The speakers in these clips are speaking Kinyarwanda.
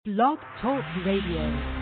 Blog Talk Radio.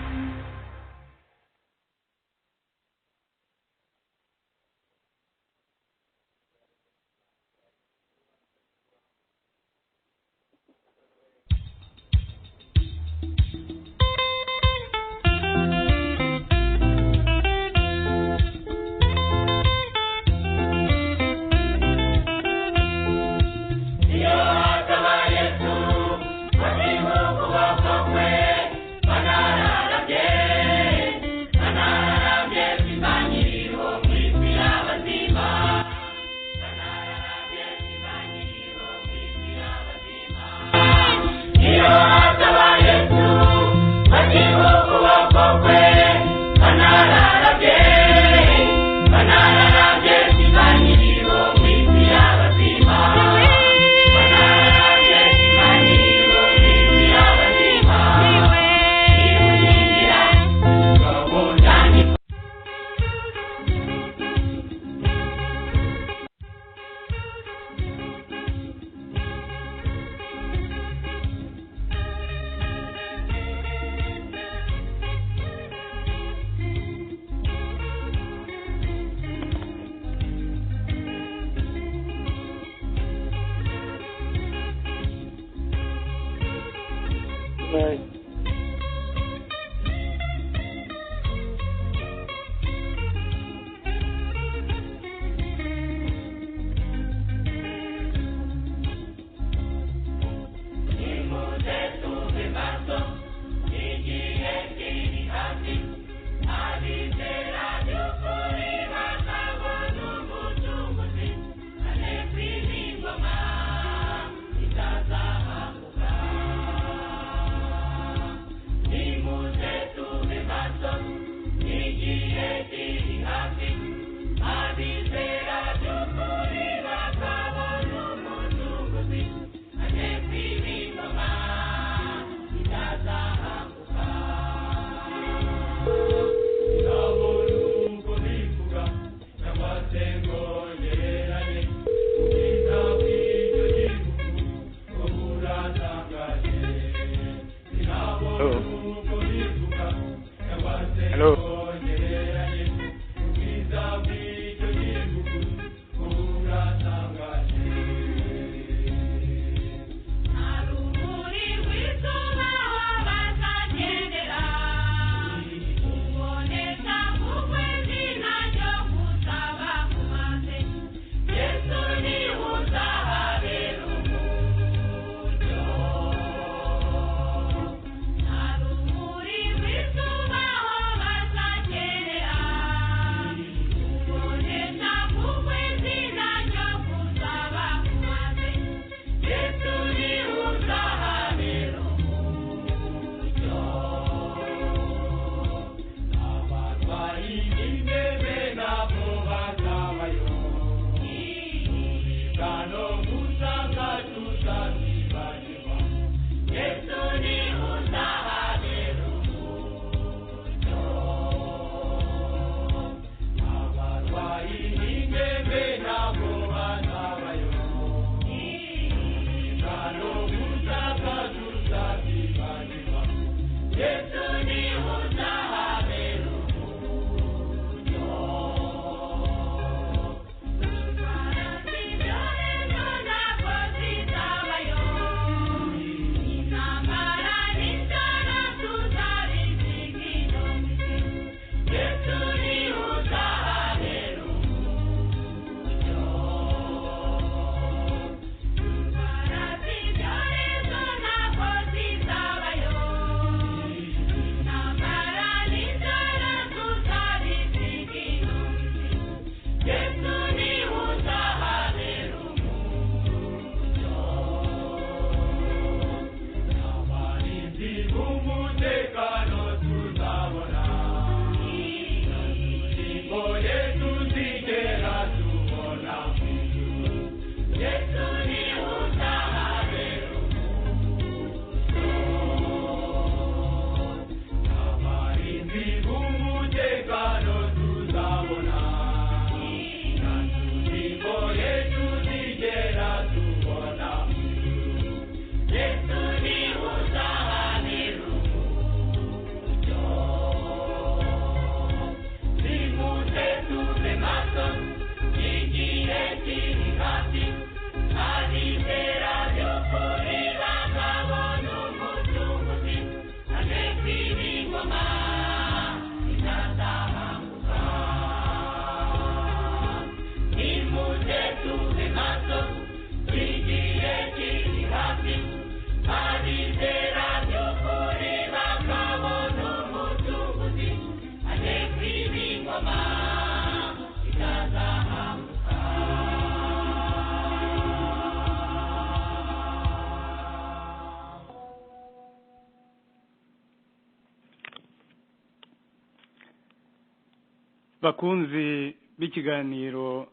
bakunzi b'ikiganiro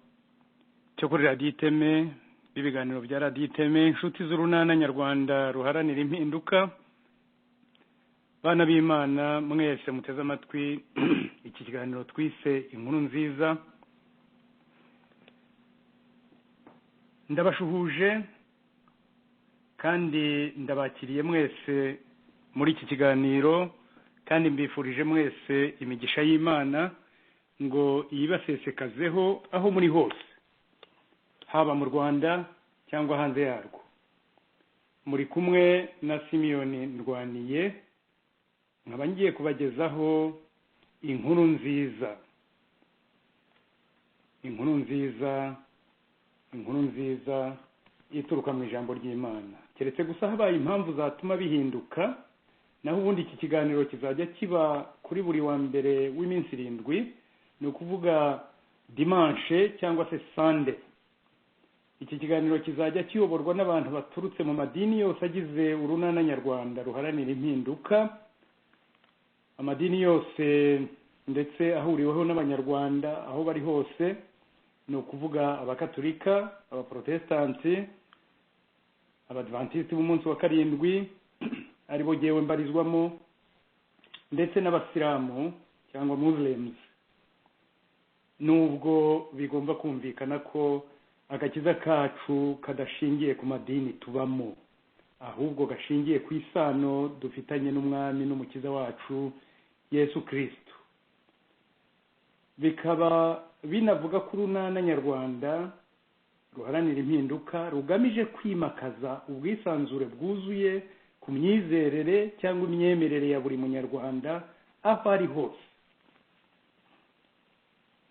cyo kuri radiyo iteme b'ibiganiro bya radiyo iteme inshuti z'urunana nyarwanda ruharanira impinduka, bana b'Imana mwese muteze amatwi iki kiganiro twise inkuru nziza. Ndabashuhuje kandi ndabakiriye mwese muri iki kiganiro, kandi mbifurije mwese imigisha y'Imana ngo yibasesekazeho aho muri hose, haba mu Rwanda cyangwa hanze yarwo. Muri kumwe na Simiyoni Ndwaniye, nkaba ngiye kubagezaho inkuru nziza. Inkuru nziza, inkuru nziza ituruka mu ijambo ry'Imana. Keretse gusa habaye impamvu zatuma bihinduka, naho ubundi iki kiganiro kizajya kiba kuri buri wa mbere w'iminsi 7, ni ukuvuga dimanche cyangwa se Sunday. Iki kiganiro kizajya kiyoborwa n'abantu baturutse mu madini yose agize urunana nyarwanda ruharanira impinduka, amadini yose ndetse ahuriweho n'abanyarwanda aho bari hose, ni ukuvuga abakatolika, abaprotestanti, abadventiste b'umunsi wa karindwi aribo jyewe mbarizwamo, ndetse n'abasilamu cyangwa Muslims. Nubwo bigomba kumvikana ko agakiza kacu kadashingiye ku madini tubamo, ahubwo gashingiye ku isano dufitanye n'umwami n'umukiza wacu Yesu Kristo. Bikaba binavuga ko urunana nyarwanda ruharanira impinduka rugamije kwimakaza ubwisanzure bwuzuye ku myizerere cyangwa imyemerere ya buri munyarwanda aho ari hose.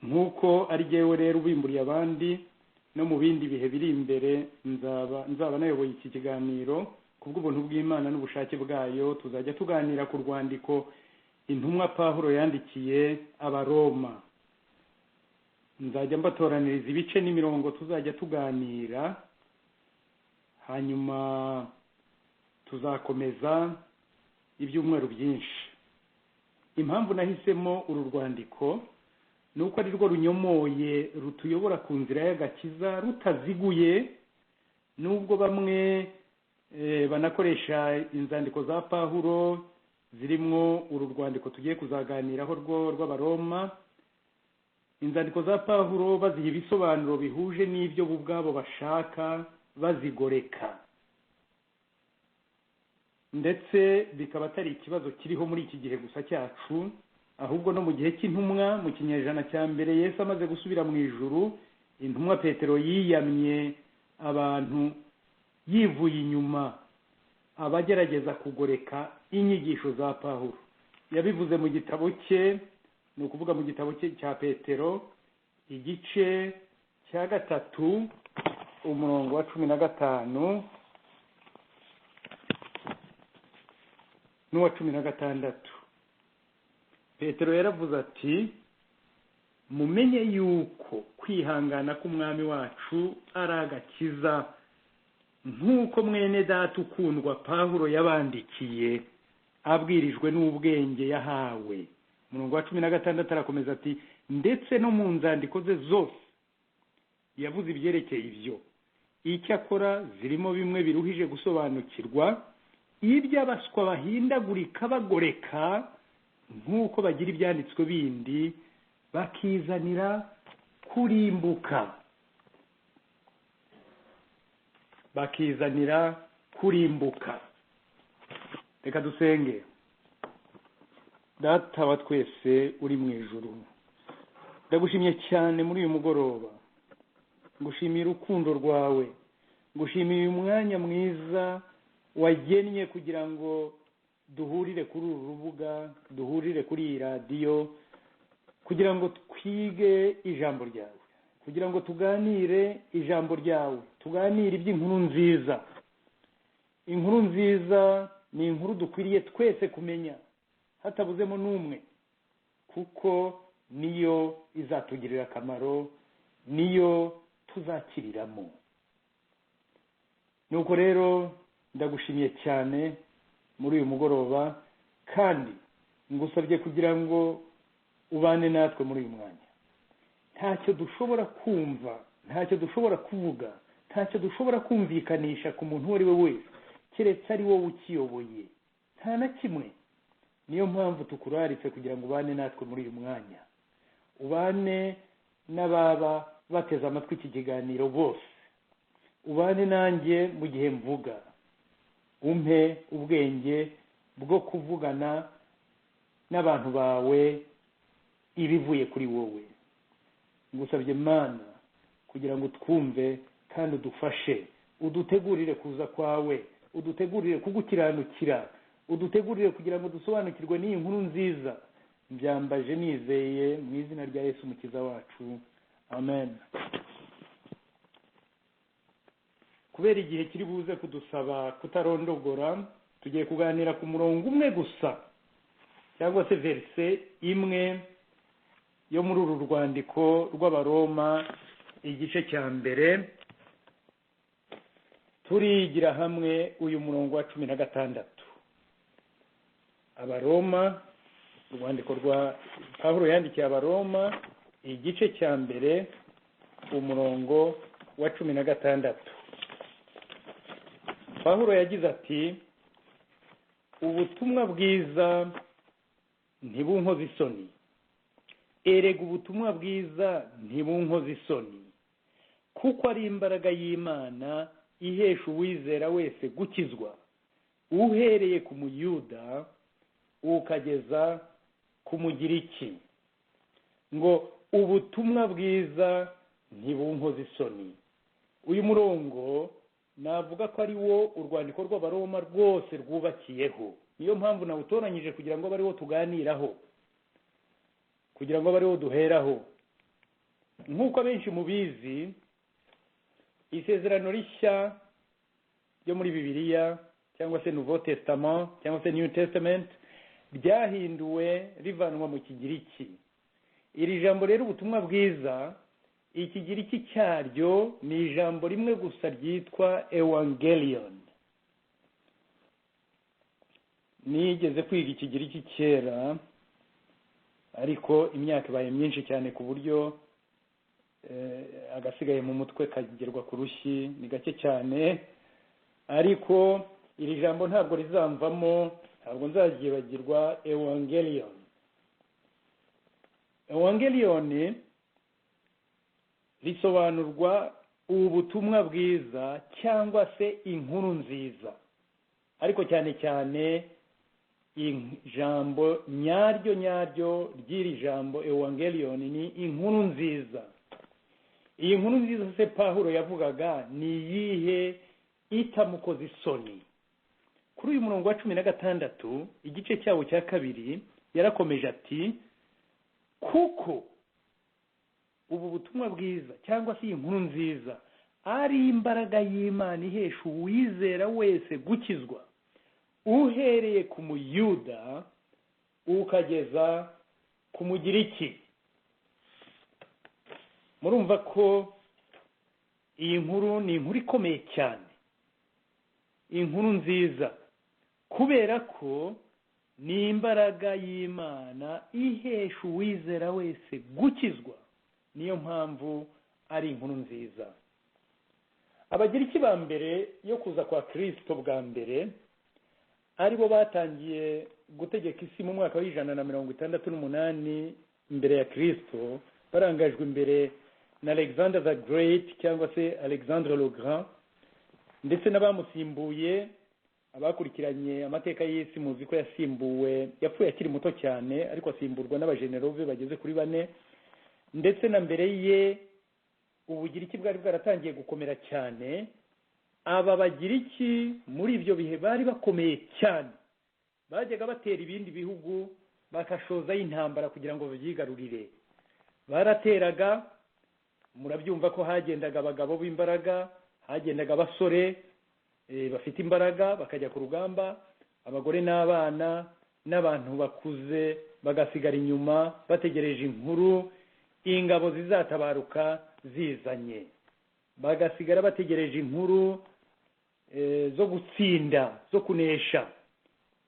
Nk'uko ari jyewe rero ubimburiye abandi, no mu bindi bihe biri imbere nzaba nayoboye iki kiganiro kubw'ubuntu bw'Imana n'ubushake bwayo. Tuzajya tuganira ku rwandiko intumwa Pawulo yandikiye Abaroma. Nzajya mbatoraniriza ibice n'imirongo tuzajya tuganira, hanyuma tuzakomeza ibyumweru byinshi. Impamvu nahisemo uru rwandiko ni uko ari rwo runyomoye, rutuyobora ku nzira y'agakiza rutaziguye, nubwo bamwe banakoresha inzandiko za Pawulo zirimo uru rwandiko tugiye kuzaganiraho rw'Abaroma. Inzandiko za Pawulo baziha ibisobanuro bihuje n'ibyo bo ubwabo bashaka, bazigoreka. Ndetse bikaba atari ikibazo kiriho muri iki gihe gusa cyacu, ahubwo no mu gihe cy'intumwa mu kinyejana cya mbere Yesu amaze gusubira mu ijuru, intumwa Petero yiyamye abantu yivuye inyuma abagerageza kugoreka inyigisho za Pawulo. Yabivuze mu gitabo cye, ni ukuvuga mu gitabo cye cya Petero igice cya 3 umurongo wa 15 n'uwa 16. Petero yaravuze ati, mumenye yuko kwihangana k'umwami wacu ari agakiza, nk'uko mwene data ukundwa Pawulo yabandikiye abwirijwe n'ubwenge yahawe. Umurongo wa 16 arakomeza ati, ndetse no mu nzandiko ze zose yavuze ibyerekeye ibyo. Icyakora zirimo bimwe biruhije gusobanukirwa, iby'abaswa bahindagurika bagoreka, nk'uko bagira ibyanditswe bindi bakizanira kurimbuka. Bakizanira kurimbuka. Reka dusenge. Data wa twese uri mu ijuru, ndagushimye cyane muri uyu mugoroba. Ngushimiye urukundo rwawe, ngushimiye umwanya mwiza wagennye kugira ngo duhurire kuri uru rubuga, duhurire kuri iyi radiyo, kugira ngo twige ijambo ryawe, kugira ngo tuganire ijambo ryawe, tuganire iby'inkuru nziza. Inkuru nziza ni inkuru dukwiriye twese kumenya hatabuzemo n'umwe, kuko niyo izatugirira akamaro, niyo tuzakiriramo. Nuko rero ndagushimiye cyane muri uyu mugoroba, kandi ngusabye kugira ngo ubane natwe muri uyu mwanya. ntacyo dushobora kumva, ntacyo dushobora kuvuga, ntacyo dushobora kumvikanisha ku muntu uwo ari we wese keretse ari wowe ukiyoboye, nta na kimwe. niyo mpamvu tukuraritse kugira ngo ubane natwe muri uyu mwanya, ubane n'ababa bateze amatwi iki kiganiro bose, ubane nanjye mu gihe mvuga, umpe ubwenge bwo kuvugana n'abantu bawe ibivuye kuri wowe. ngusabye Mana kugira ngo twumve kandi udufashe, udutegurire kuza kwawe, udutegurire kugukiranukira, udutegurire kugira ngo dusobanukirwe n'iyi nkuru nziza. Mbyambaje nizeye mu izina rya Yesu umukiza wacu, amen. Kubera igihe kiri buze kudusaba kutarondogora, tugiye kuganira ku murongo umwe gusa cyangwa se verse imwe yo muri uru rwandiko rw'Abaroma igice cya mbere. Turigira hamwe uyu murongo wa 16. Abaroma, urwandiko rwa Pawulo yandikiye Abaroma igice cya mbere umurongo wa 16. Pawulo yagize ati: ubutumwa bwiza ntibunkoze isoni. Erega ubutumwa bwiza ntibunkoze isoni, kuko ari imbaraga y'Imana ihesha uwizera wese gukizwa, uhereye ku muyuda ukageza ku mugiriki. Ngo ubutumwa bwiza ntibunkoze isoni. Uyu murongo navuga ko ari wo urwandiko rw'Abaroma rwose rwubakiyeho. Niyo mpamvu nawutoranyije kugira ngo bari wo tuganiraho, kugira ngo bari wo duheraho. Nk'uko abenshi mubizi, isezerano rishya ryo muri Bibiliya cyangwa se Nouveau Testament cyangwa se New Testament ryahinduwe rivanwa mu Kigiriki. Iri jambo rero ubutumwa bwiza, Ikigiriki cyaryo ni ijambo rimwe gusa ryitwa Evangelion. Nigeze kwiga Ikigiriki kera, ariko imyaka ibaye myinshi cyane ku buryo agasigaye mu mutwe kagerwa ku rushyi ni gake cyane. Ariko iri jambo ntabwo rizamvamo, ntabwo nzagibagirwa Evangelion. Evangelion risobanurwa ubutumwa bwiza cyangwa se inkuru nziza, ariko cyane cyane ijambo nyaryo ry'iri jambo Evangelion ni inkuru nziza. Iyi nkuru nziza se Pawulo yavugaga ni iyihe itamukoze isoni? Kuri uyu murongo wa 16 igice cyawo cya kabiri yarakomeje ati: kuko ubu butumwa bwiza cyangwa se inkuru nziza ari imbaraga y'Imana ihesha uwizera wese gukizwa, uhereye ku muyuda ukageza ku mugiriki. Murumva ko iyi nkuru ni inkuru ikomeye cyane, inkuru nziza, kubera ko ni imbaraga y'Imana ihesha uwizera wese gukizwa. Niyo mpamvu ari inkuru nziza. Abagiriki ba mbere yo kuza kwa Kristo bwa mbere, aribo batangiye gutegeka isi mu mwaka wa 168 mbere ya Kristo, barangajwe imbere na Alexander the Great cyangwa se Alexandre le Grand, ndetse n'abamusimbuye. Abakurikiranye amateka y'isi muzi ko yapfuye akiri muto cyane, ariko asimburwa n'abajenero be bageze kuri 4. Ndetse na mbere ye ubugiriki bwari bwaratangiye gukomera cyane. Aba bagiriki muri ibyo bihe bari bakomeye cyane, bajyaga batera ibindi bihugu bakashoza intambara kugira ngo babyigarurire. Barateraga, murabyumva ko hagendaga abagabo b'imbaraga, hagendaga abasore bafite imbaraga bakajya ku rugamba, abagore n'abana n'abantu bakuze bagasigara inyuma bategereje inkuru ingabo zizatabaruka zizanye. Bagasigara bategereje inkuru zo gutsinda, zo kunesha,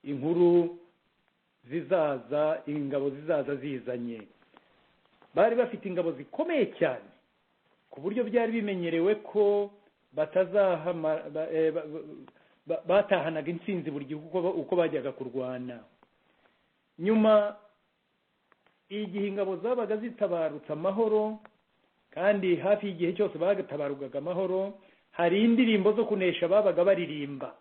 inkuru zizaza, ingabo zizaza zizanye. bari bafite ingabo zikomeye cyane ku buryo byari bimenyerewe ko batahanaga intsinzi buri gihe uko bajyaga kurwana. Nyuma igihe ingabo zabaga zitabarutse amahoro, kandi hafi y'igihe cyose bagatabarugaga amahoro, hari indirimbo zo kunesha babaga baririmba,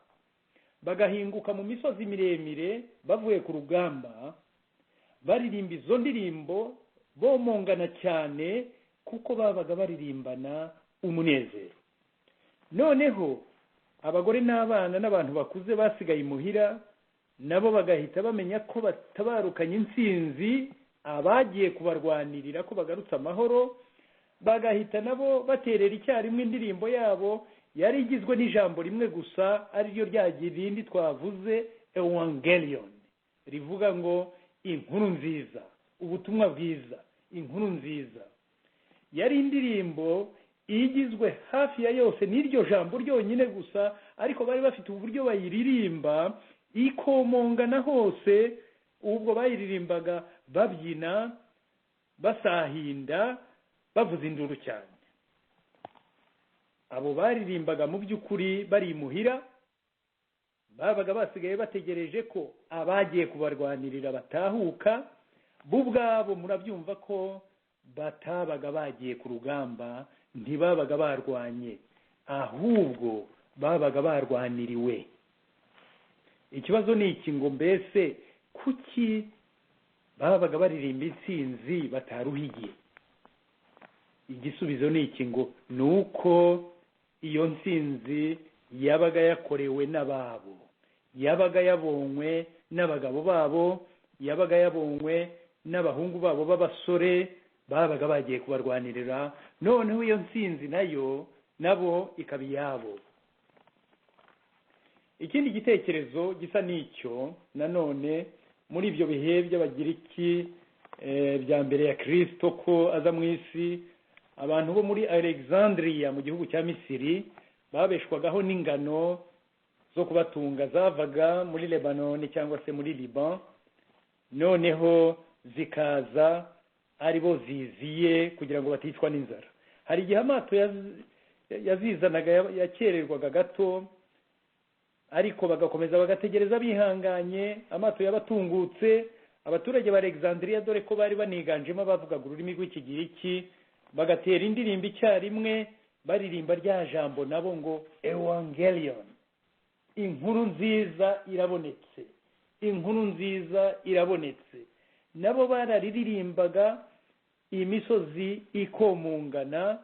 bagahinguka mu misozi miremire bavuye ku rugamba, baririmba izo ndirimbo bomongana cyane kuko babaga baririmbana umunezero. Noneho abagore n'abana n'abantu bakuze basigaye imuhira nabo bagahita bamenya ko batabarukanye intsinzi, abagiye kubarwanirira ko bagarutse amahoro, bagahita nabo baterera icyarimwe indirimbo yabo yari igizwe n'ijambo rimwe gusa, ariryo rya rindi twavuze Evangelion, rivuga ngo inkuru nziza, ubutumwa bwiza, inkuru nziza. Yari indirimbo igizwe hafi ya yose n'iryo jambo ryonyine gusa, ariko bari bafite uburyo bayiririmba ikomongana hose. Ubwo bayiririmbaga babyina, basahinda, bavuza induru cyane. Abo baririmbaga mu by'ukuri bari imuhira, babaga basigaye bategereje ko abagiye kubarwanirira batahuka. Bo ubwabo murabyumva ko batabaga bagiye ku rugamba, ntibabaga barwanye, ahubwo babaga barwaniriwe. Ikibazo ni iki ngo mbese kuki babaga baririmba intsinzi bataruhigiye? Igisubizo ni iki ngo ni uko iyo ntsinzi yabaga yakorewe n'ababo, yabaga yabonywe n'abagabo babo, yabaga yabonywe n'abahungu babo b'abasore babaga bagiye kubarwanirira. Noneho iyo ntsinzi nayo nabo ikaba iyabo. Ikindi gitekerezo gisa n'icyo nanone muri ibyo bihe by'Abagiriki bya mbere ya Kristo ko aza mu isi, abantu bo muri Alexandria mu gihugu cya Misiri babeshwagaho n'ingano zo kubatunga, zavaga muri Lebanon cyangwa se muri Liban, noneho zikaza ari bo ziziye kugira ngo baticwa n'inzara. Hari igihe amato yazizanaga yakererwaga gato, ariko bagakomeza bagategereza bihanganye, amato yabatungutse. Abaturage ba Alexandria, dore ko bari baniganjemo abavugaga ururimi rw'Ikigiriki, bagatera indirimbo icyarimwe baririmba rya jambo nabo ngo Evangelion, inkuru nziza irabonetse, inkuru nziza irabonetse. Nabo bararirimbaga imisozi ikomungana,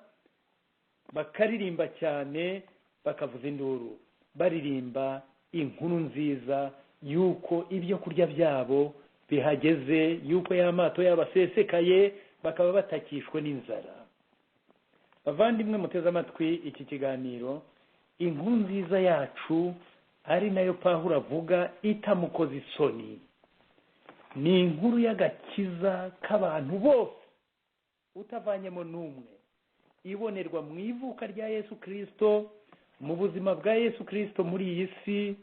bakaririmba cyane, bakavuza induru, baririmba inkuru nziza yuko ibyo kurya byabo bihageze, yuko y'amato yabasesekaye, bakaba batakishwe n'inzara. Bavandimwe muteze amatwi iki kiganiro, inkuru nziza yacu ari nayo Pawulo avuga itamukoze isoni, ni inkuru y'agakiza k'abantu bose utavanyemo n'umwe, ibonerwa mu ivuka rya Yesu Kristo, mu buzima bwa Yesu Kristo muri iyi si,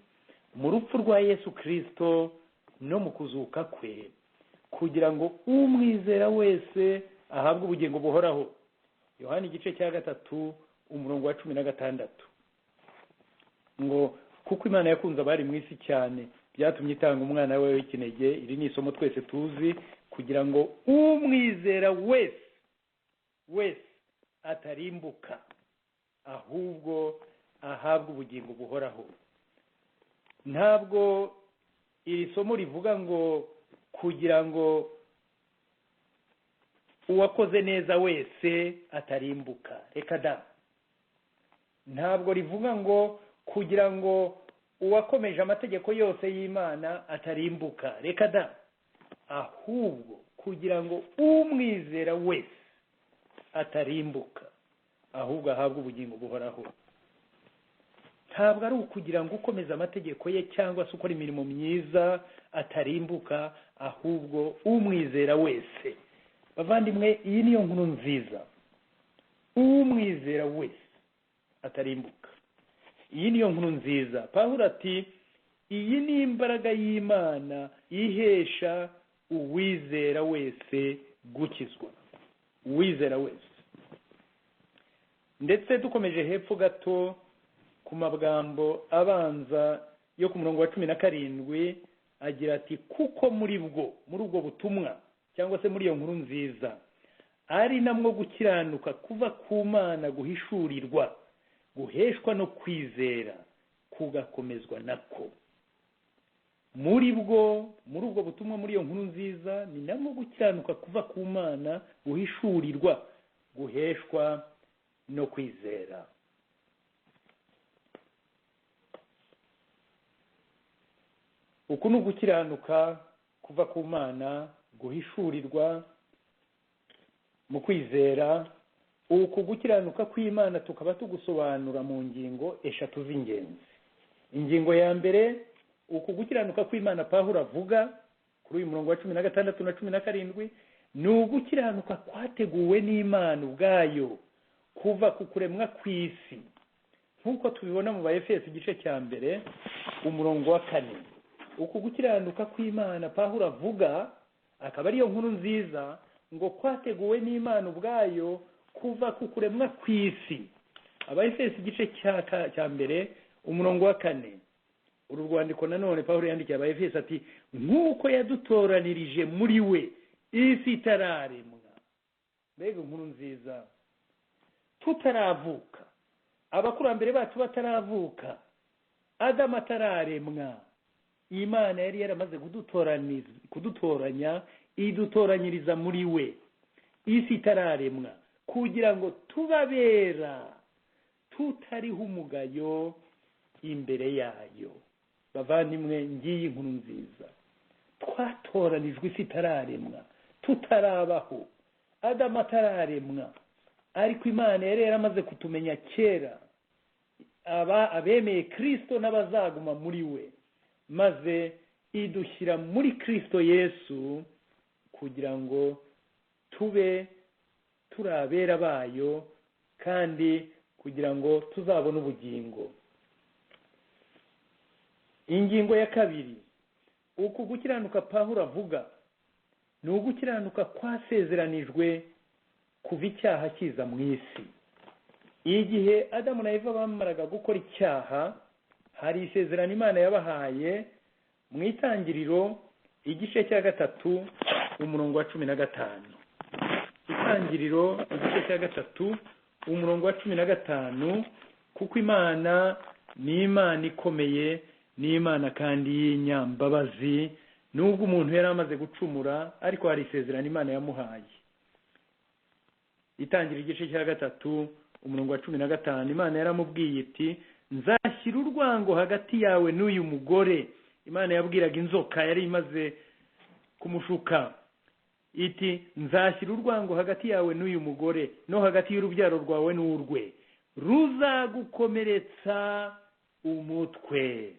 mu rupfu rwa Yesu Kristo no mu kuzuka kwe, kugira ngo umwizera wese ahabwe ubugingo buhoraho. Yohana igice cya 3 umurongo wa 16, ngo kuko Imana yakunze abari mu isi cyane byatumye itanga umwana we w'ikinege. Iri ni isomo twese tuzi, kugira ngo umwizera wese atarimbuka, ahubwo ahabwe ubugingo buhoraho. Ntabwo iri somo rivuga ngo kugira ngo uwakoze neza wese atarimbuka, reka da. Ntabwo rivuga ngo kugira ngo uwakomeje amategeko yose y'Imana atarimbuka, reka da. Ahubwo kugira ngo umwizera wese atarimbuka, ahubwo ahabwe ubugingo buhoraho. Ntabwo ari ukugira ngo ukomeze amategeko ye cyangwa se ukora imirimo myiza atarimbuka, ahubwo umwizera wese. Bavandimwe, iyi niyo nkuru nziza, umwizera wese atarimbuka. Iyi niyo nkuru nziza. Pawulo ati iyi ni imbaraga y'Imana ihesha uwizera wese gukizwa. uwizera wese. Ndetse dukomeje hepfo gato ku magambo abanza yo ku murongo wa 17 agira ati kuko muri ubwo butumwa cyangwa se muri iyo nkuru nziza ari namwo gukiranuka kuva ku Mana guhishurirwa, guheshwa no kwizera kugakomezwa nako. Muri ubwo butumwa, muri iyo nkuru nziza ni namwo gukiranuka kuva ku Mana guhishurirwa, guheshwa no kwizera. Uku ni ugukiranuka kuva ku Mana guhishurirwa mu kwizera. Uku gukiranuka kw'Imana tukaba tugusobanura mu ngingo 3 z'ingenzi. Ingingo ya mbere, uku gukiranuka kw'Imana Pawulo avuga kuri uyu murongo wa 16 na 17 ni ugukiranuka kwateguwe n'Imana ubwayo kuva ku kuremwa kw'isi, nk'uko tubibona mu Efeso igice cya mbere umurongo wa 4. Uku gukiranuka kw'Imana Pawulo avuga akaba ariyo nkuru nziza ngo kwateguwe n'Imana ubwayo kuva ku kuremwa kw'isi. Efeso igice cya mbere umurongo wa 4. Uru rwandiko nanone Pawulo yandikiye Efeso ati nk'uko yadutoranirije muri we isi itararemwa. Mbega inkuru nziza, tutaravuka, abakurambere bacu bataravuka, Adamu atararemwa, Imana yari yaramaze kudutoranya idutoranyiriza muri we isi itararemwa kugira ngo tubabera tutariho umugayo imbere yayo. Bavandimwe, ngiyi inkuru nziza. Twatoranijwe isi itararemwa, tutarabaho, Adamu atararemwa, ariko Imana yari yaramaze kutumenya kera, abemeye Kristo n'abazaguma muri we, maze idushyira muri Kristo Yesu kugira ngo tube turabera bayo kandi kugira ngo tuzabone ubugingo. Ingingo ya kabiri, uku gukiranuka Pawulo avuga ni ugukiranuka kwasezeranijwe kuva icyaha kiza mu isi. Igihe Adamu na Eva bamaraga gukora icyaha, hari isezerano Imana yabahaye mu Itangiriro igice cya 3 umurongo wa 15. Itangiriro igice cya 3 umurongo wa 15, kuko Imana ni Imana ikomeye, ni Imana kandi y'inyambabazi, nubwo umuntu yari amaze gucumura, ariko hari isezerano Imana yamuhaye. Itangiriro igice cya 3 umurongo wa 15, Imana yaramubwiye iti nzashyira urwango hagati yawe n'uyu mugore. Imana yabwiraga inzoka yari imaze kumushuka iti nzashyira urwango hagati yawe n'uyu mugore no hagati y'urubyaro rwawe n'urwe, ruzagukomeretsa umutwe.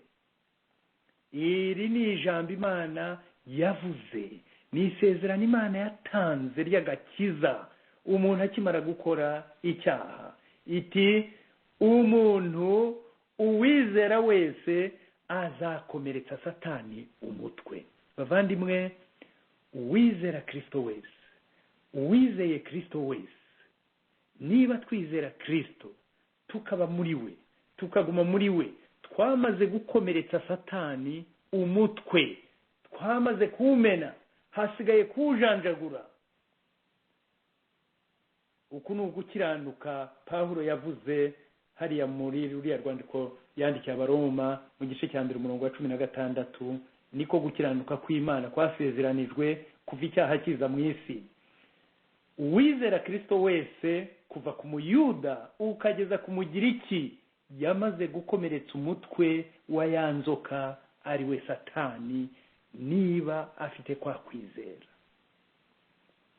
Iri ni ijambo Imana yavuze, ni isezerano Imana yatanze ry'agakiza umuntu akimara gukora icyaha. Iti umuntu uwizera wese azakomeretsa Satani umutwe. Bavandimwe, uwizera Kristo wese, uwizeye Kristo wese, niba twizera Kristo tukaba muri we, tukaguma muri we, twamaze gukomeretsa Satani umutwe, twamaze kuwumena, hasigaye kuwujanjagura. Uku ni ugukiranuka Pawulo yavuze hariya muri ruriya rwandiko yandikiye Abaroma mu gice cya mbere umurongo wa 16. Niko gukiranuka kw'Imana kwasezeranijwe kuva icyaha kiza mu isi. Uwizera Kristo wese kuva ku Muyuda ukageza ku Mugiriki yamaze gukomeretsa umutwe wa ya nzoka ari we Satani, niba afite kwa kwizera,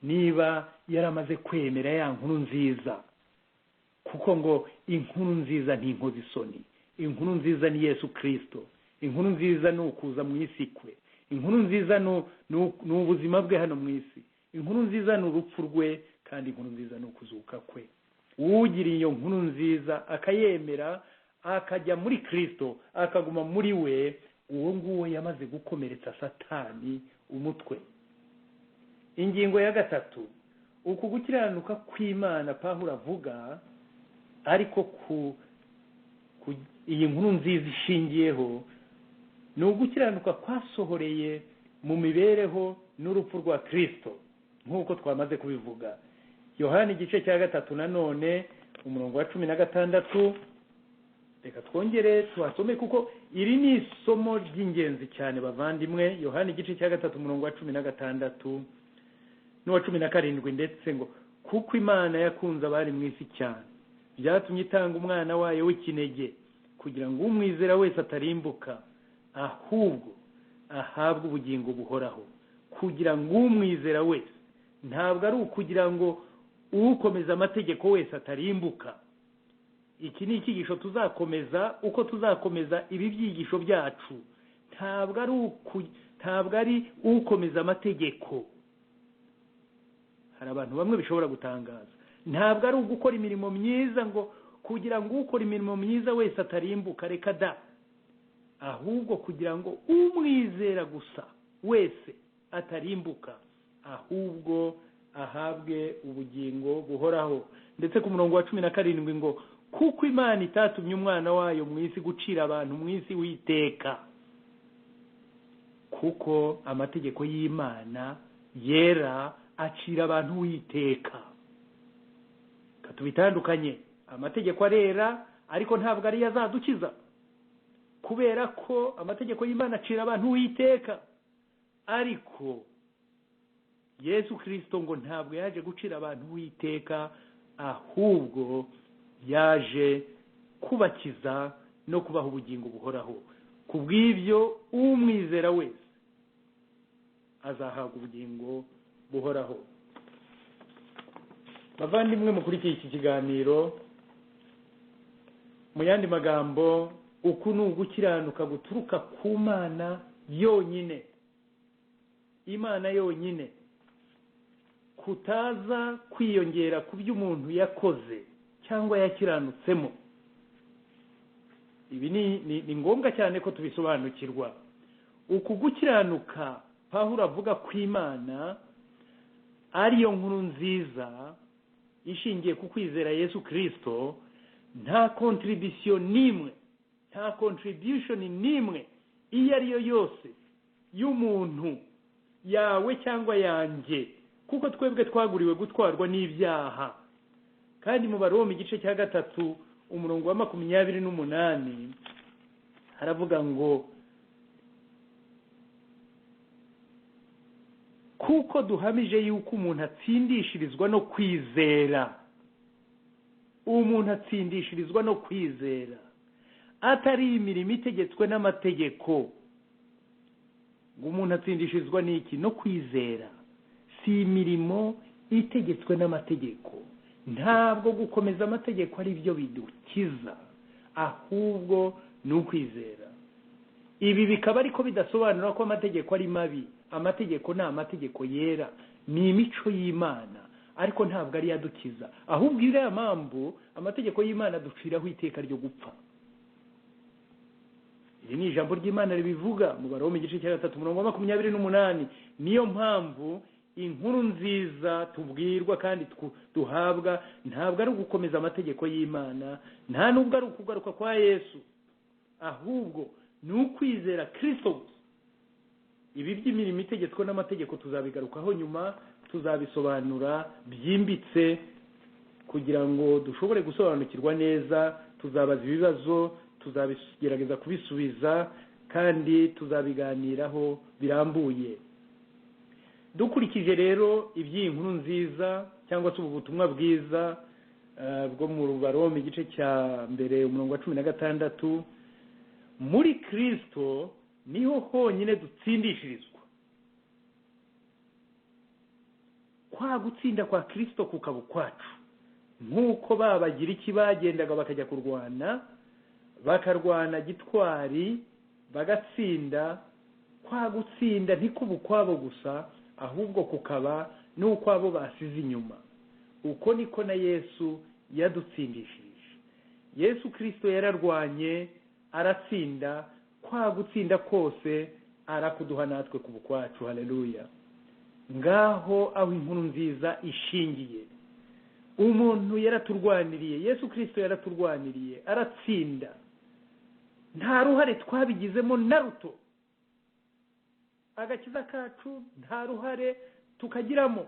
niba yaramaze kwemera ya nkuru nziza. Kuko ngo inkuru nziza ni inkozi isoni, inkuru nziza ni Yesu Kristo, inkuru nziza ni ukuza mu isi kwe, inkuru nziza ni ubuzima bwe hano mu isi, inkuru nziza ni urupfu rwe, kandi inkuru nziza ni ukuzuka kwe. Ugiriye iyo nkuru nziza akayemera, akajya muri Kristo, akaguma muri we, uwo nguwo yamaze gukomeretsa Satani umutwe. Ingingo ya 3, uku gukiranuka kw'Imana Pawulo avuga ariko iyi nkuru nziza ishingiyeho ni ugukiranuka kwasohoreye mu mibereho n'urupfu rwa Kristo nk'uko twamaze kubivuga. Yohana igice cya 3 nanone umurongo wa 16, reka twongere tuhasome kuko iri ni isomo ry'ingenzi cyane bavandimwe. Yohana igice cya 3 umurongo wa 16 n'uwa 17 ndetse ngo kuko Imana yakunze abari mu isi cyane byatumye itanga umwana wayo w'ikinege kugira ngo umwizera wese atarimbuka ahubwo ahabwe ubugingo buhoraho. Kugira ngo umwizera wese, ntabwo ari ukugira ngo ukomeza amategeko wese atarimbuka. Iki ni icyigisho tuzakomeza uko tuzakomeza ibi byigisho byacu. Ntabwo ari ukomeza amategeko. Hari abantu bamwe bishobora gutangaza. Ntabwo ari ugukora imirimo myiza ngo kugira ngo ukora imirimo myiza wese atarimbuka, reka da. Ahubwo kugira ngo umwizera gusa wese atarimbuka ahubwo ahabwe ubugingo buhoraho. Ndetse ku murongo wa 17 ngo kuko Imana itatumye umwana wayo mu isi gucira abantu mu isi witeka. Kuko amategeko y'Imana yera acira abantu witeka. Katubitandukanye, amategeko arera ariko ntabwo ari yazadukiza, kubera ko amategeko y'Imana acira abantu witeka. Ariko Yesu Kristo ngo ntabwo yaje gucira abantu witeka, ahubwo yaje kubakiza no kubaha ubugingo buhoraho. Kubw'ibyo umwizera wese azahabwa ubugingo buhoraho. Bavandimwe mukurikiye iki kiganiro, mu yandi magambo, uku ni ugukiranuka guturuka ku Mana yonyine. Imana yonyine, kutaza kwiyongera ku byo umuntu yakoze cyangwa yakiranutsemo. Ibi ni ngombwa cyane ko tubisobanukirwa. Uku gukiranuka Pawulo avuga ku Imana ariyo nkuru nziza ishingiye ku kwizera Yesu Kristo, nta contribution nimwe iyo ariyo yose y'umuntu, yawe cyangwa yanjye, kuko twebwe twaguriwe gutwarwa n'ibyaha. Kandi mu Baroma igice cya 3 umurongo wa 28 haravuga ngo kuko duhamije yuko umuntu atsindishirizwa no kwizera. Umuntu atsindishirizwa no kwizera, atari imirimo itegetswe n'amategeko. Ngo umuntu atsindishirizwa n'iki? No kwizera. Si imirimo itegetswe n'amategeko. Ntabwo gukomeza amategeko ari byo bidukiza, ahubwo ni ukwizera. Ibi bikaba ariko bidasobanura ko amategeko ari mabi. Amategeko ni amategeko yera, ni imico y'Imana, ariko ntabwo ari yadukiza. Ahubwo iriya mpamvu amategeko y'Imana duciraho iteka ryo gupfa. Iri ni ijambo ry'Imana ribivuga mu Baroma igice cya 3 umurongo wa 28. Niyo mpamvu inkuru nziza tubwirwa kandi duhabwa ntabwo ari ugukomeza amategeko y'Imana, nta nubwo ari ukugaruka kwa Yesu, ahubwo ni ukwizera Kristo. Ibi by'imirimo itegetswe n'amategeko tuzabigarukaho nyuma, tuzabisobanura byimbitse kugira ngo dushobore gusobanukirwa neza. Tuzabaza ibibazo, tuzabigerageza kubisubiza, kandi tuzabiganiraho birambuye. Dukurikije rero iby'iyi nkuru nziza cyangwa se ubu butumwa bwiza bwo mu Baroma igice cya 1 umurongo wa 16, muri Kristo niho honyine dutsindishirizwa. Kwa gutsinda kwa Kristo kukaba kwacu. Nk'uko babagira iki bagendaga bakajya kurwana, bakarwana gitwari, bagatsinda. Kwa gutsinda ntikubu kwabo gusa, ahubwo kukaba n'ukwabo basize inyuma. Uko niko na Yesu yadutsindishije. Yesu Kristo yararwanye, aratsinda. Kwa gutsinda kose arakuduha natwe kubu kwacu. Haleluya. ngaho aho inkuru nziza ishingiye. Umuntu yaraturwaniriye, Yesu Kristo yaraturwaniriye, aratsinda. Nta ruhare twabigizemo na ruto. Agakiza kacu nta ruhare tukagiramo.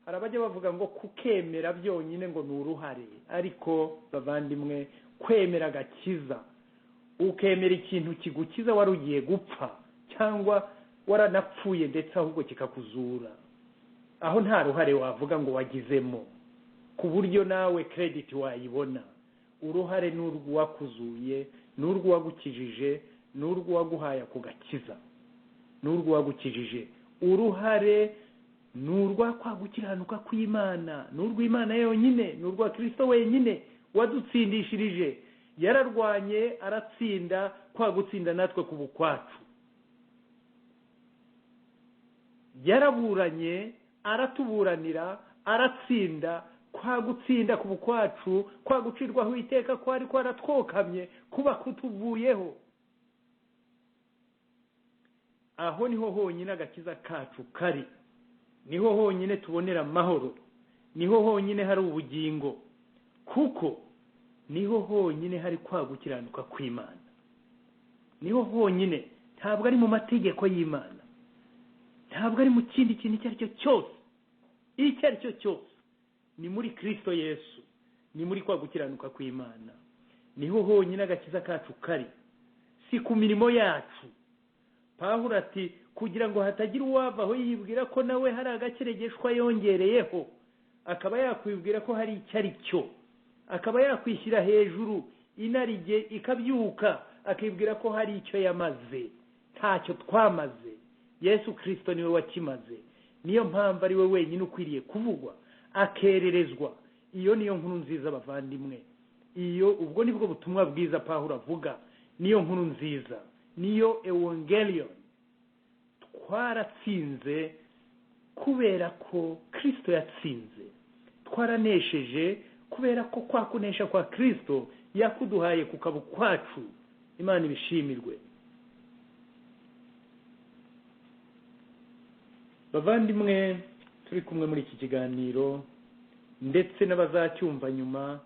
Hari abajya bavuga ngo kukemera byonyine ngo ni uruhare, ariko bavandimwe, kwemera agakiza, ukemera ikintu kigukiza wari ugiye gupfa cyangwa waranapfuye ndetse ahubwo kikakuzura, aho nta ruhare wavuga ngo wagizemo ku buryo nawe credit wayibona. Uruhare n'urw'uwakuzuye, n'urw'uwagukijije, n'urw'uwaguhaye ku gakiza, n'urw'uwagukijije. Uruhare n'urwa kwagukiranuka kw'Imana, n'urw'Imana yonyine, n'urwa Kristo wenyine wadutsindishirije. Yararwanye aratsinda, kwagutsinda natwe ku bukwacu. Yaraburanye aratuburanira, aratsinda, kwagutsinda ku bukwacu, kwagucirwaho iteka kwari kwaratwokamye, kuba kutuvuyeho. Aho niho honyine agakiza kacu kari, niho honyine tubonera amahoro, niho honyine hari ubugingo, kuko niho honyine hari kwagukiranuka kw'Imana. Niho honyine, ntabwo ari mu mategeko y'Imana, ntabwo ari mu kindi kintu icyo ari cyo cyose. Icyo ari cyo cyose ni muri Kristo Yesu, ni muri kwagukiranuka kw'Imana. Niho honyine agakiza kacu kari, si ku mirimo yacu. Pawulo ati kugira ngo hatagira uwavaho yibwira ko nawe hari agakeregeshwa yongereyeho, akaba yakwibwira ko hari icyo ari cyo, akaba yakwishyira hejuru, inarijye ikabyuka, akibwira ko hari icyo yamaze. Ntacyo twamaze, Yesu Kristo niwe wakimaze. Niyo mpamvu ari we wenyine ukwiriye kuvugwa, akererezwa. Iyo niyo nkuru nziza bavandimwe, iyo ubwo nibwo butumwa bwiza Pawulo avuga. Niyo nkuru nziza, niyo evangelion. Twaratsinze kubera ko Kristo yatsinze, twaranesheje kubera ko kwakunesha kwa Kristo yakuduhaye kukaba kwacu. Imana ibishimirwe. Bavandimwe, turi kumwe muri iki kiganiro ndetse n'abazacyumva nyuma,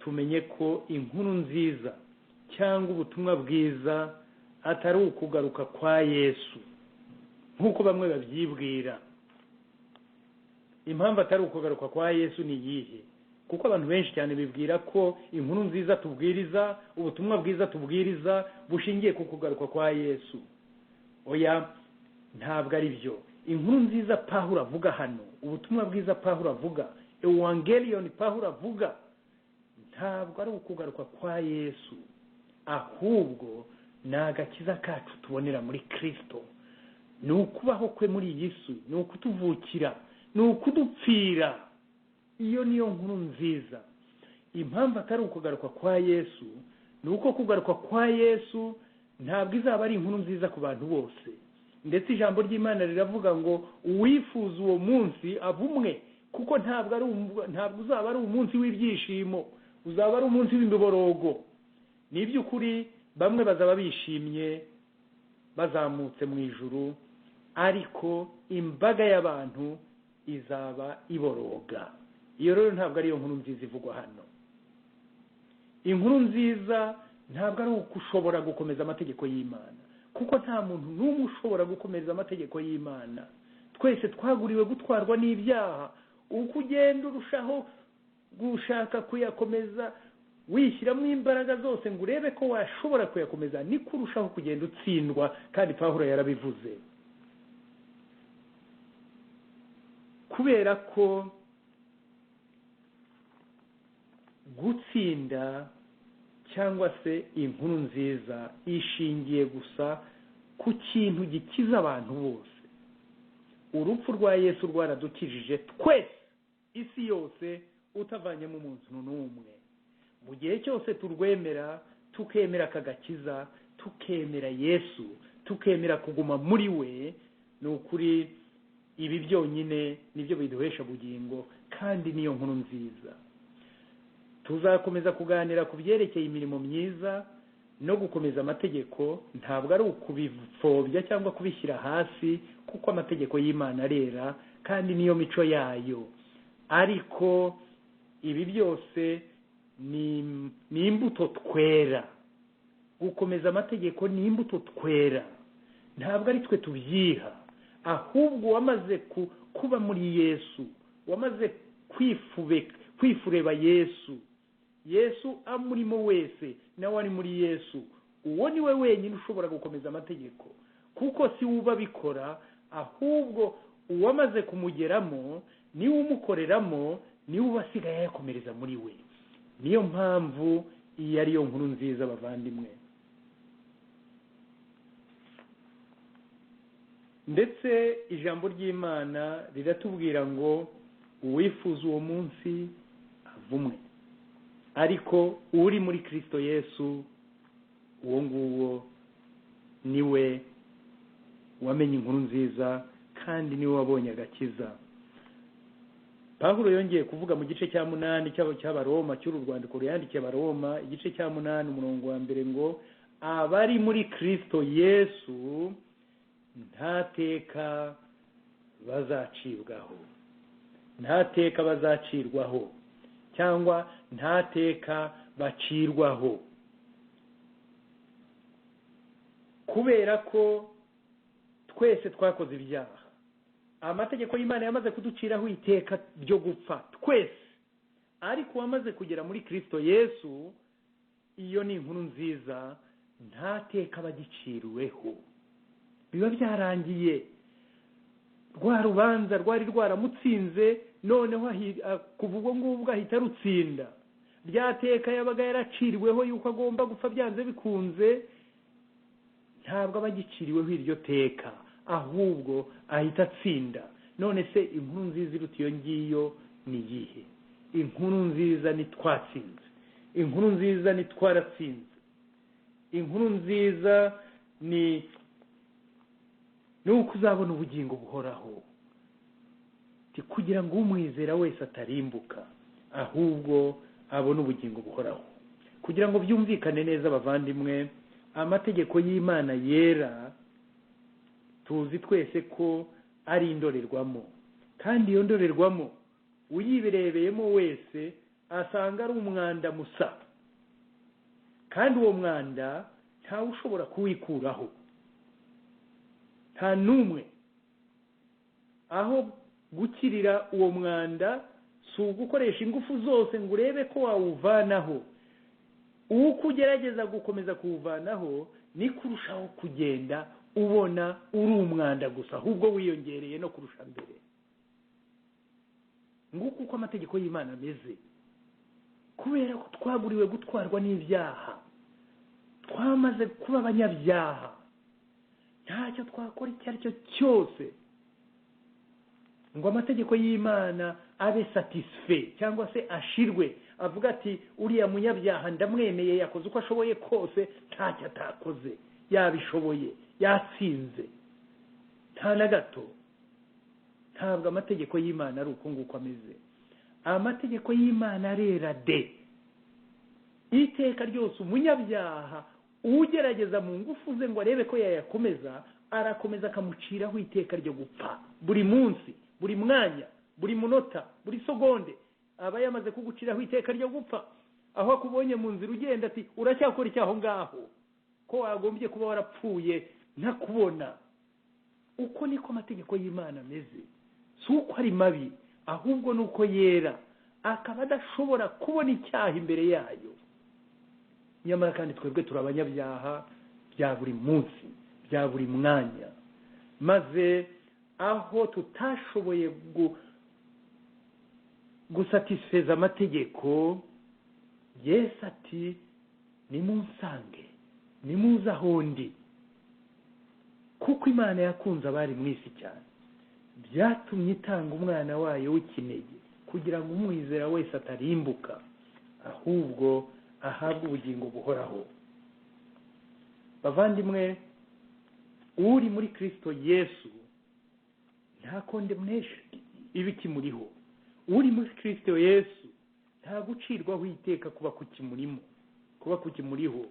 tumenye ko inkuru nziza cyangwa ubutumwa bwiza atari ukugaruka kwa Yesu nk'uko bamwe babyibwira. Impamvu atari ukugaruka kwa Yesu ni iyihe? Kuko abantu benshi cyane bibwira ko inkuru nziza tubwiriza, ubutumwa bwiza tubwiriza bushingiye ku kugaruka kwa Yesu. Oya, ntabwo ari byo. Inkuru nziza Pawulo avuga hano, ubutumwa bwiza Pawulo avuga, evangelion Pawulo avuga, ntabwo ari ukugaruka kwa Yesu, ahubwo ni agakiza kacu tubonera muri Kristo. Ni ukubaho kwe muri iyi si, ni ukutuvukira, ni ukudupfira. Iyo niyo nkuru nziza. Impamvu atari ukugaruka kwa Yesu ni uko kugaruka kwa Yesu ntabwo izaba ari inkuru nziza ku bantu bose. Ndetse ijambo ry'Imana riravuga ngo uwifuza uwo munsi avumwe, kuko ntabwo uzaba ari umunsi w'ibyishimo, uzaba ari umunsi w'imiborogo. Ni iby'ukuri bamwe bazaba bishimye bazamutse mu ijuru, ariko imbaga y'abantu izaba iboroga. Iyo rero ntabwo ariyo nkuru nziza ivugwa hano. Inkuru nziza ntabwo ari ukushobora gukomeza amategeko y'Imana, kuko nta muntu n'umwe ushobora gukomeza amategeko y'Imana. Twese twaguriwe gutwarwa n'ibyaha. Uko ugenda urushaho gushaka kuyakomeza, wishyiramo imbaraga zose ngo urebe ko washobora kuyakomeza, niko urushaho kugenda utsindwa. Kandi Pawulo yarabivuze. Kubera ko gutsinda cyangwa se inkuru nziza ishingiye gusa ku kintu gikiza abantu bose. Urupfu rwa Yesu rwaradukijije twese, isi yose, utavanyemo umuntu n'umwe. Mu gihe cyose turwemera, tukemera akagakiza, tukemera Yesu, tukemera kuguma muri we, ni ukuri ibi byonyine nibyo biduhesha ubugingo, kandi niyo nkuru nziza. Tuzakomeza kuganira ku byerekeye imirimo myiza no gukomeza amategeko ntabwo ari ukubipfobya cyangwa kubishyira hasi, kuko amategeko y'Imana arera kandi niyo mico yayo. Ariko ibi byose ni imbuto twera. Gukomeza amategeko ni imbuto twera, ntabwo ari twe tubyiha, ahubwo wamaze kuba muri Yesu, wamaze kwifureba Yesu amurimo wese, nawe ari muri Yesu. Uwo ni we wenyine ushobora gukomeza amategeko, kuko si uba bikora, ahubwo uwamaze kumugeramo niwe umukoreramo, niwe ubasigaye yakomereza muri we. Niyo mpamvu iyi ari yo nkuru nziza bavandimwe. Ndetse ijambo ry'Imana riratubwira ngo uwifuza uwo munsi avumwe, ariko uri muri Kristo Yesu, uwo nguwo niwe wamenye inkuru nziza kandi niwe wabonye agakiza. Pawulo yongeye kuvuga mu gice cya 8 cy'Abaroma, cy'uru rwandiko ruyandikiye Abaroma, igice cya 8 umurongo wa mbere ngo abari muri Kristo Yesu nta teka bazacibwaho, nta teka bazacirwaho, cyangwa nta teka bacirwaho, kubera ko twese twakoze ibyaha. Amategeko y'Imana yamaze kuduciraho iteka ryo gupfa twese, ariko wamaze kugera muri Kristo Yesu, iyo ni inkuru nziza, nta teka bagiciriweho. Biba byarangiye, rwa rubanza rwari rwaramutsinze, noneho kuva ubwo ngubwo ahita rutsinda. Rya teka yabaga yaraciriweho yuko agomba gupfa byanze bikunze, ntabwo abagiciriweho iryo teka, ahubwo ahita atsinda. None se inkuru nziza iruta iyo ngiyo ni iyihe? Inkuru nziza ni twatsinze, inkuru nziza ni twaratsinze, inkuru nziza ni uko uzabona ubugingo buhoraho, kugira ngo umwizera wese atarimbuka, ahubwo abone ubugingo buhoraho. Kugira ngo byumvikane neza bavandimwe, amategeko y'Imana yera tuzi twese ko ari indorerwamo, kandi iyo ndorerwamo uyibirebeyemo wese asanga ari umwanda musa, kandi uwo mwanda ntawe ushobora kuwikuraho, nta n'umwe. Aho gukirira uwo mwanda si ugukoresha ingufu zose ngo urebe ko wawuvanaho. Uko ugerageza gukomeza kuwuvanaho ni kurushaho kugenda ubona uri umwanda gusa, ahubwo wiyongereye no kurusha mbere. Nguko uko amategeko y'Imana ameze, kubera ko twaguriwe gutwarwa n'ibyaha, twamaze kuba abanyabyaha, ntacyo twakora icyo ari cyo cyose ngo amategeko y'Imana abe satisfait cyangwa se ashirwe, avuga ati uriya munyabyaha ndamwemeye, yakoze uko ashoboye kose, ntacyo atakoze, yabishoboye, yatsinze. Nta na gato. Ntabwo amategeko y'Imana ari uko nguko ameze. Amategeko y'Imana arera de. Iteka ryose umunyabyaha ugerageza mu ngufu ze ngo arebe ko yayakomeza, arakomeza akamuciraho iteka ryo gupfa. Buri munsi, buri mwanya, buri munota, buri segonde aba yamaze kuguciraho iteka ryo gupfa. Aho akubonye mu nzira ugenda ati uracyakora icyaho ngaho, ko wagombye kuba warapfuye ntakubona. Uko niko amategeko y'Imana ameze. Si uko ari mabi, ahubwo nuko yera, akaba adashobora kubona icyaha imbere yayo. Nyamara kandi twebwe turabanyabyaha bya buri munsi, bya buri mwanya. Maze aho tutashoboye gusatisfeza amategeko, Yesu ati nimunsange, nimuze aho ndi, kuko Imana yakunze abari mu isi cyane, byatumye itanga umwana wayo w'ikinege, kugira ngo umwizera wese atarimbuka, ahubwo ahabwe ubugingo buhoraho. Bavandimwe, uri muri Kristo Yesu nta condemnation iba ikimuriho. Uri muri Kristo Yesu nta gucirwaho iteka kuba kukimuriho.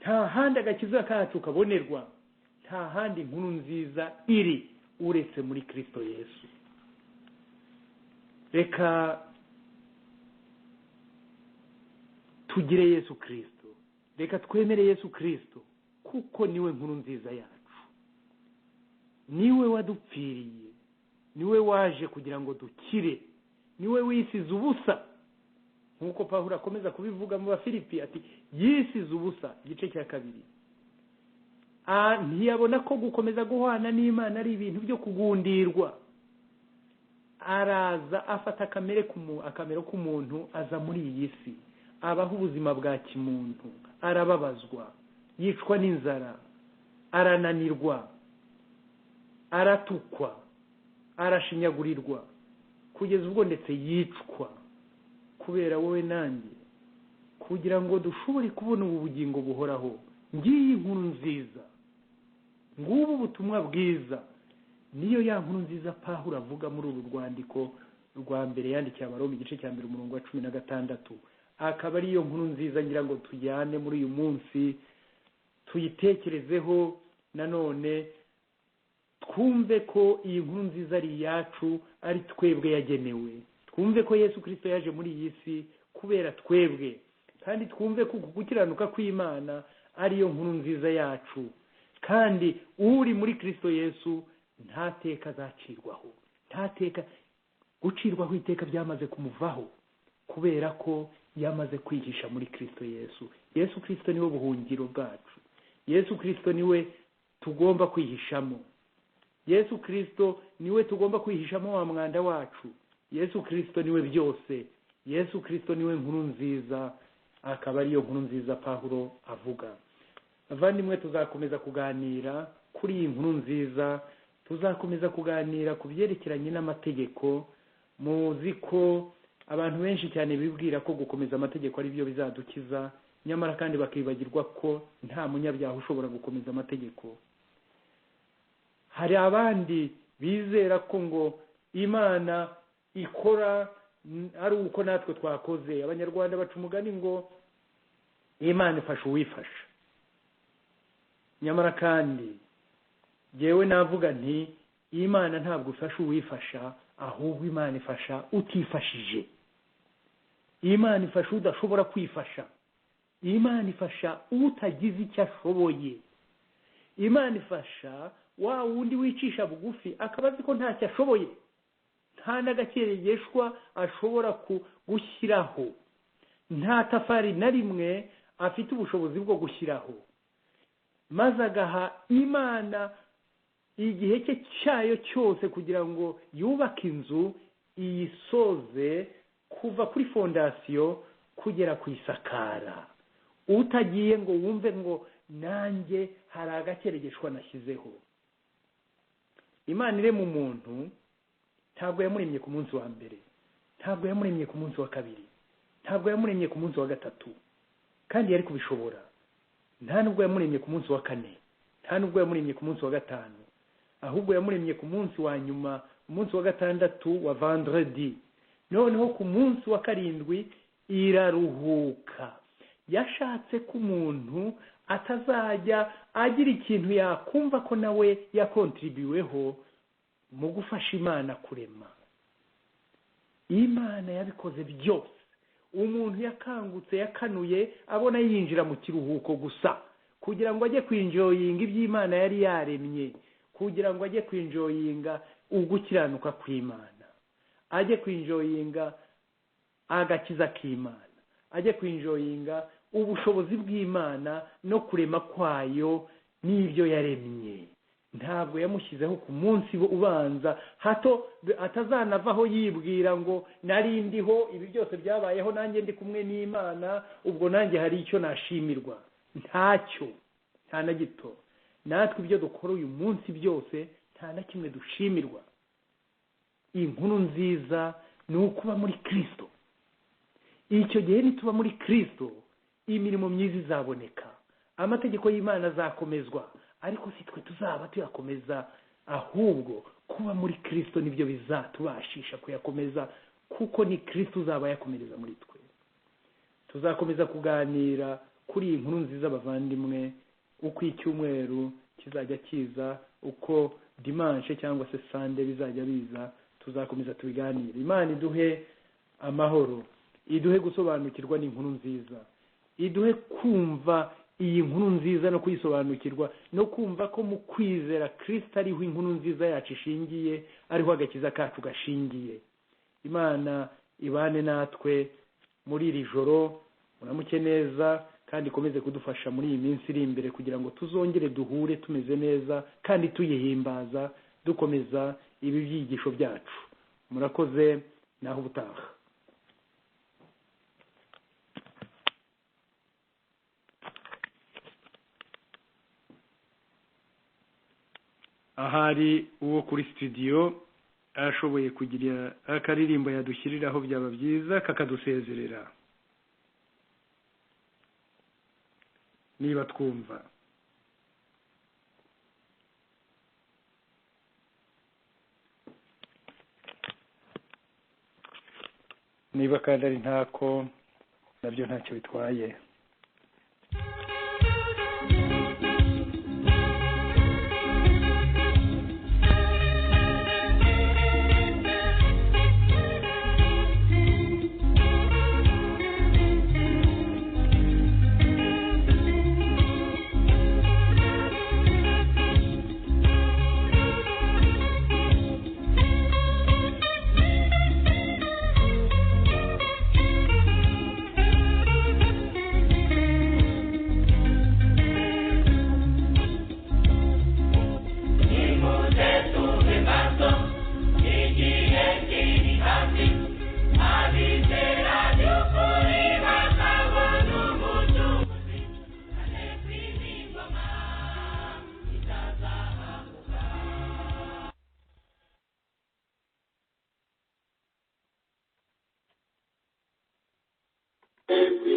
nta handi agakiza kacu kabonerwa, nta handi inkuru nziza iri uretse muri Kristo Yesu. Reka tugire Yesu Kristo, reka twemere Yesu Kristo, kuko niwe nkuru nziza yacu, niwe wadupfiriye, niwe waje kugira ngo dukire, niwe wisize ubusa, nk'uko Pawulo akomeza kubivuga mu Bafilipi ati yisize ubusa, igice cya 2. Ntiyabona ko gukomeza guhana n'Imana ari ibintu byo kugundirwa. Araza afata akamero k'umuntu, aza muri iyi si, abaho ubuzima bwa kimuntu, arababazwa, yicwa n'inzara, arananirwa, aratukwa, arashinyagurirwa, kugeza ubwo ndetse yicwa kubera wowe nanjye, kugira ngo dushobore kubona ubu bugingo buhoraho. Ngiyi inkuru nziza, ngubu ubutumwa bwiza, niyo ya nkuru nziza Pawulo avuga muri uru rwandiko rwa mbere yandikiye Abaroma igice cya mbere umurongo wa 16. Akaba ariyo nkuru nziza ngira ngo tujyane muri uyu munsi, tuyitekerezeho nanone, twumve ko iyi nkuru nziza ari yacu, ari twebwe yagenewe. Twumve ko Yesu Kristo yaje muri iyi si kubera twebwe, kandi twumve ko gukiranuka kw'Imana ariyo nkuru nziza yacu, kandi uri muri Kristo Yesu ntateka azacirwaho, ntateka gucirwaho iteka byamaze kumuvaho, kubera ko yamaze kwihisha muri Kristo Yesu. Yesu Kristo niwe buhungiro bwacu, Yesu Kristo niwe tugomba kwihishamo, Yesu Kristo niwe tugomba kwihishamo wa mwanda wacu, Yesu Kristo niwe byose, Yesu Kristo niwe nkuru nziza. Akaba ariyo nkuru nziza Pawulo avuga. Abavandimwe, tuzakomeza kuganira kuri iyi nkuru nziza, tuzakomeza kuganira ku byerekeranye n'amategeko. Muzi ko abantu benshi cyane bibwira ko gukomeza amategeko ari byo bizadukiza, nyamara kandi bakibagirwa ko nta munyabyaha ushobora gukomeza amategeko. Hari abandi bizera ko ngo Imana ikora ari uko natwe twakoze. Abanyarwanda baca umugani ngo Imana ifasha uwifasha, nyamara kandi jewe navuga nti Imana ntabwo ifasha uwifasha, ahubwo Imana ifasha utifashije. Imana ifasha udashobora kwifasha, Imana ifasha utagize icyo ashoboye, Imana ifasha wa wundi wicisha bugufi akaba azi ko ntacyo ashoboye, nta n'agakerereshwa ashobora gushyiraho, nta tafari na rimwe afite ubushobozi bwo gushyiraho, maze agaha Imana igihe cye cyayo cyose kugira ngo yubake inzu iyisoze kuva kuri fondasiyo kugera ku isakara. Utagiye ngo wumve ngo nanjye hari agakerereshwa nashyizeho. Imana irema umuntu ntabwo yamuremye ku munsi wa mbere, ntabwo yamuremye ku munsi wa kabiri, ntabwo yamuremye ku munsi wa gatatu, kandi yari kubishobora. Nta nubwo yamuremye ku munsi wa 4, nta nubwo yamuremye ku munsi wa 5, ahubwo yamuremye ku munsi wa nyuma, umunsi wa 6 wa vendredi. Noneho ku munsi wa 7 iraruhuka. Yashatse ko umuntu atazajya agira ikintu yakumva ko nawe yakontribuweho mu gufasha Imana kurema. Imana yabikoze byose. Umuntu yakangutse, yakanuye, abona yinjira mu kiruhuko gusa kugira ngo ajye kwinjoyinga iby'Imana yari yaremye, kugira ngo ajye kwinjoyinga ugukiranuka kw'Imana, ajye kwinjoyinga agakiza k'Imana, ajye kwinjoyinga ubushobozi bw'Imana no kurema kwayo n'ibyo yaremye. Ntabwo yamushyizeho ku munsi ubanza hato atazanavaho yibwira ngo nari ndiho, ibi byose byabayeho nanjye ndi kumwe n'Imana, ubwo nanjye hari icyo nashimirwa. Ntacyo, nta na gito. Natwe ibyo dukora uyu munsi byose nta na kimwe dushimirwa. Inkuru nziza ni ukuba muri Kristo. Icyo gihe nituba muri Kristo, imirimo myiza izaboneka, amategeko y'Imana azakomezwa, ariko si twe tuzaba tuyakomeza, ahubwo kuba muri Kristo nibyo bizatubashisha kuyakomeza, kuko ni Kristo uzaba yakomereza muri twe. Tuzakomeza kuganira kuri iyi nkuru nziza bavandimwe, uko icyumweru kizajya kiza, uko dimanche cyangwa se sande bizajya biza, tuzakomeza tubiganire. Imana iduhe amahoro, iduhe gusobanukirwa n'inkuru nziza, iduhe kumva iyi nkuru nziza no kuyisobanukirwa, no kumva ko mu kwizera Kristo ariho inkuru nziza yacu ishingiye, ariho agakiza kacu gashingiye. Imana ibane natwe muri iri joro, muramuke neza, kandi ikomeze kudufasha muri iyi minsi iri imbere kugira ngo tuzongere duhure tumeze neza kandi tuyihimbaza, dukomeza ibi byigisho byacu. Murakoze, naho ubutaha. Ahari uwo kuri studio ashoboye kugira akaririmbo yadushyiriraho byaba byiza kakadusezerera, niba twumva. Niba kandi ari ntako, nabyo ntacyo bitwaye. Every